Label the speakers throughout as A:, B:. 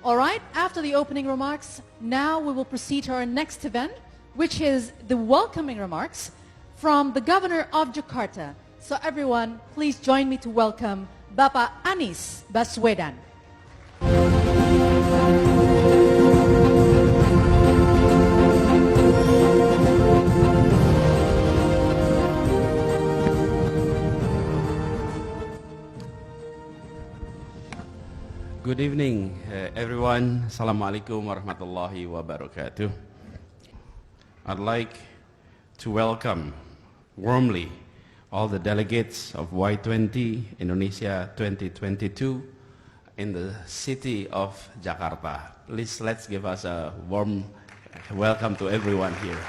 A: All right, after the opening remarks, now we will proceed to our next event, which is the welcoming remarks from the Governor of Jakarta. So everyone, please join me to welcome Bapak Anies Baswedan.
B: Good evening, everyone. Assalamualaikum warahmatullahi wabarakatuh. I'd like to welcome warmly all the delegates of Y20 Indonesia 2022 in the city of Jakarta. Please, let's give us a warm welcome to everyone here.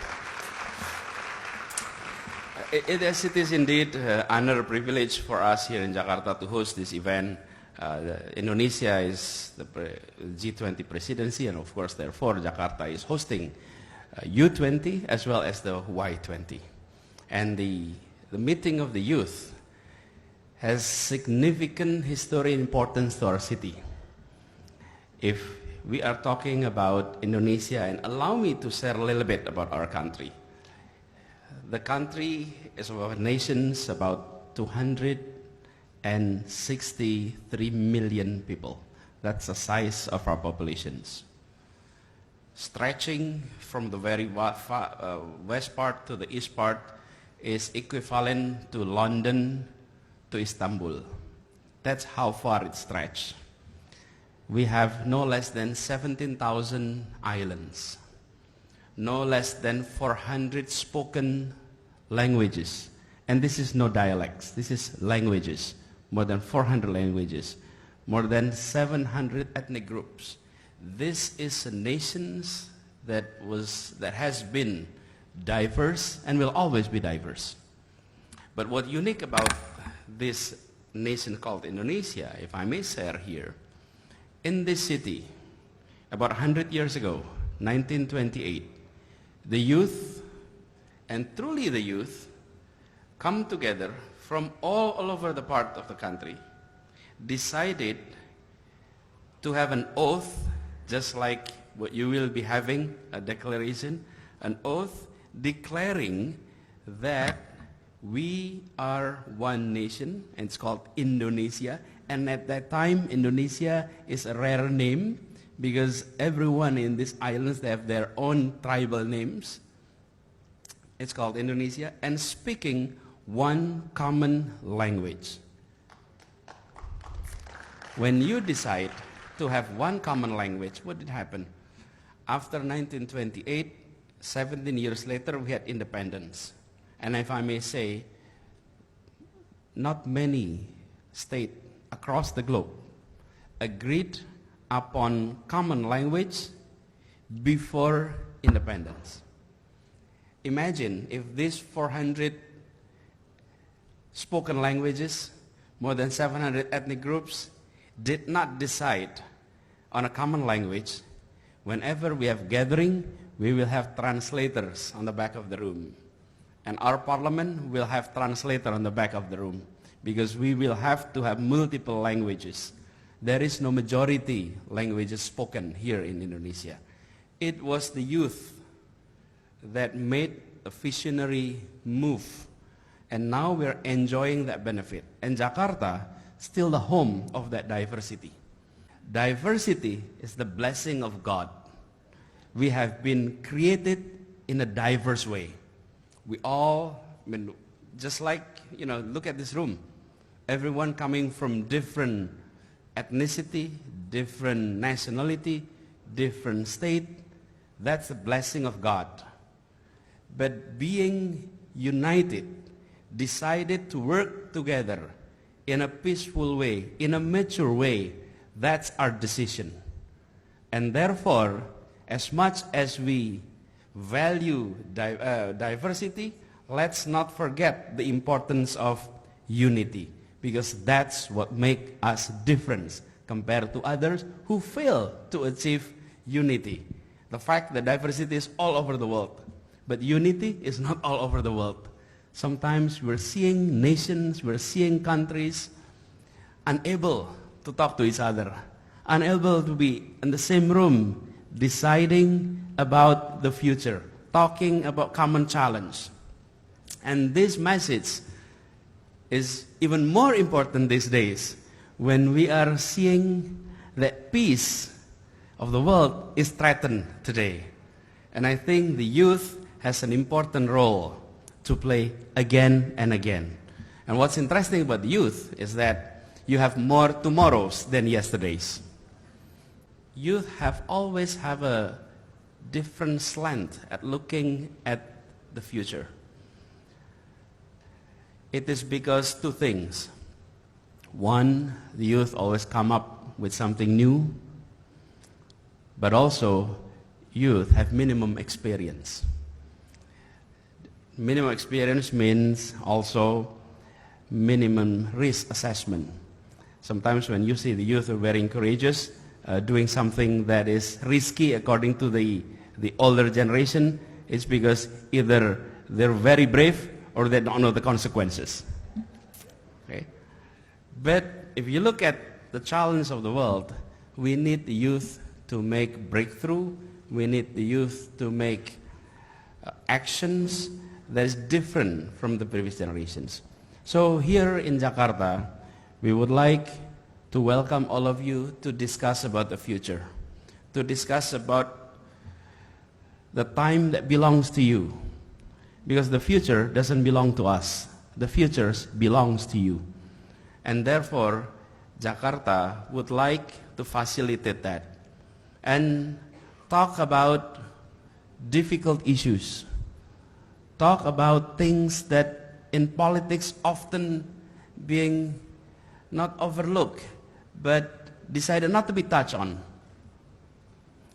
B: It is indeed an honor, privilege for us here in Jakarta to host this event. Indonesia is the G20 presidency, and of course, therefore, Jakarta is hosting U20 as well as the Y20. And the meeting of the youth has significant history and importance to our city. If we are talking about Indonesia, and allow me to share a little bit about our country. The country is of nations about 263 million people. That's the size of our populations. Stretching from the very west part to the east part is equivalent to London to Istanbul. That's how far it stretches. We have no less than 17,000 islands, no less than 400 spoken languages. And this is no dialects, this is languages. More than 400 languages, more than 700 ethnic groups. This is a nation that has been diverse and will always be diverse. But what's unique about this nation called Indonesia, if I may share here, in this city, about 100 years ago, 1928, the youth, and truly the youth, come together from all over the part of the country, decided to have an oath, just like what you will be having, a declaration, an oath declaring that we are one nation, and it's called Indonesia. And at that time, Indonesia is a rare name because everyone in these islands, they have their own tribal names. It's called Indonesia, and speaking one common language. When you decide to have one common language, what did happen? After 1928, 17 years later, we had independence. And if I may say, not many states across the globe agreed upon common language before independence. Imagine if these 400 spoken languages, more than 700 ethnic groups, did not decide on a common language. Whenever we have gathering, we will have translators on the back of the room. And our parliament will have translator on the back of the room, because we will have to have multiple languages. There is no majority languages spoken here in Indonesia. It was the youth that made a visionary move. And now we're enjoying that benefit. And Jakarta, still the home of that diversity. Diversity is the blessing of God. We have been created in a diverse way. We all, just like, look at this room. Everyone coming from different ethnicity, different nationality, different state. That's the blessing of God. But being united, decided to work together in a peaceful way, in a mature way, that's our decision. And therefore, as much as we value diversity, let's not forget the importance of unity, because that's what makes us different compared to others who fail to achieve unity. The fact that diversity is all over the world, but unity is not all over the world. Sometimes we're seeing nations, we're seeing countries unable to talk to each other, unable to be in the same room deciding about the future, talking about common challenge. And this message is even more important these days when we are seeing that peace of the world is threatened today. And I think the youth has an important role to play again and again. And what's interesting about the youth is that you have more tomorrows than yesterdays. Youth always have a different slant at looking at the future. It is because two things. One, the youth always come up with something new, but also youth have minimum experience. Minimum experience means also minimum risk assessment. Sometimes when you see the youth are very courageous, doing something that is risky according to the older generation, it's because either they're very brave or they don't know the consequences. Okay? But if you look at the challenge of the world, we need the youth to make breakthrough. We need the youth to make actions that is different from the previous generations. So here in Jakarta, we would like to welcome all of you to discuss about the future, to discuss about the time that belongs to you. Because the future doesn't belong to us. The future belongs to you. And therefore, Jakarta would like to facilitate that and talk about difficult issues. Talk about things that in politics often being not overlooked, but decided not to be touched on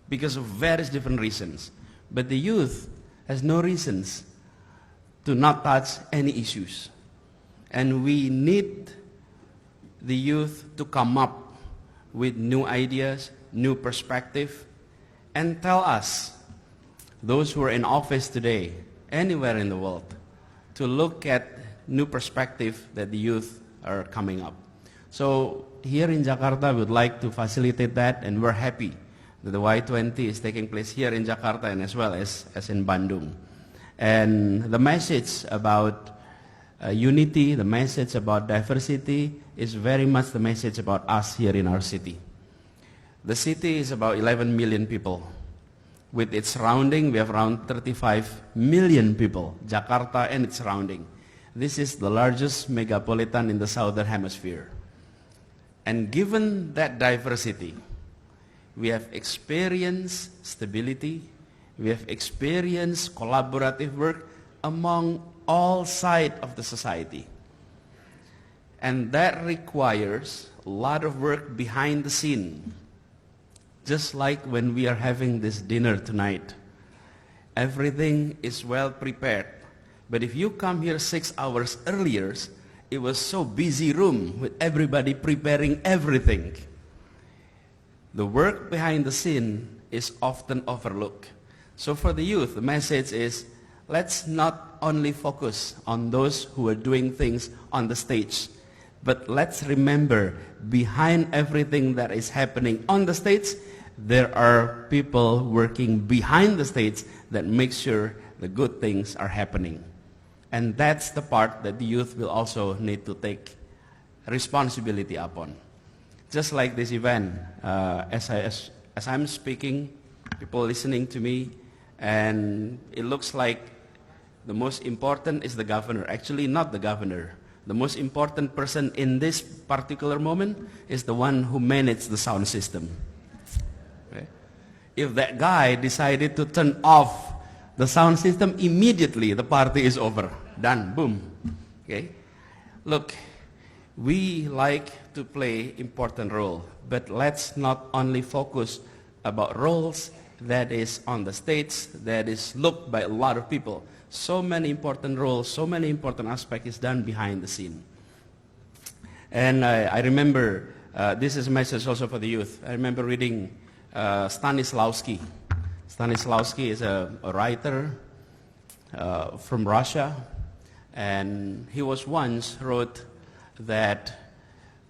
B: because of various different reasons. But the youth has no reasons to not touch any issues. And we need the youth to come up with new ideas, new perspective, and tell us, those who are in office today, anywhere in the world, to look at new perspective that the youth are coming up. So here in Jakarta, we would like to facilitate that, and we're happy that the Y20 is taking place here in Jakarta and as well as in Bandung. And the message about unity, the message about diversity is very much the message about us here in our city. The city is about 11 million people. With its surrounding, we have around 35 million people, Jakarta and its surrounding. This is the largest megapolitan in the southern hemisphere. And given that diversity, we have experienced stability, we have experienced collaborative work among all sides of the society. And that requires a lot of work behind the scene. Just like when we are having this dinner tonight. Everything is well prepared. But if you come here 6 hours earlier, it was so busy room with everybody preparing everything. The work behind the scene is often overlooked. So for the youth, the message is, let's not only focus on those who are doing things on the stage, but let's remember behind everything that is happening on the stage, there are people working behind the stage that make sure the good things are happening. And that's the part that the youth will also need to take responsibility upon. Just like this event, as I'm speaking, people listening to me, and it looks like the most important is the governor. Actually, not the governor. The most important person in this particular moment is the one who managed the sound system. Okay? If that guy decided to turn off the sound system, immediately the party is over. Done. Boom. Okay? Look, we like to play important role, but let's not only focus about roles that is on the stage, that is looked by a lot of people. So many important roles, so many important aspects is done behind the scene. And I remember, this is a message also for the youth. I remember reading Stanislavski. Stanislavski is a writer from Russia, and he was once wrote that,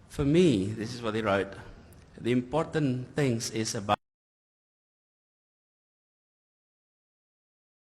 B: for me, this is what he wrote, The important things is about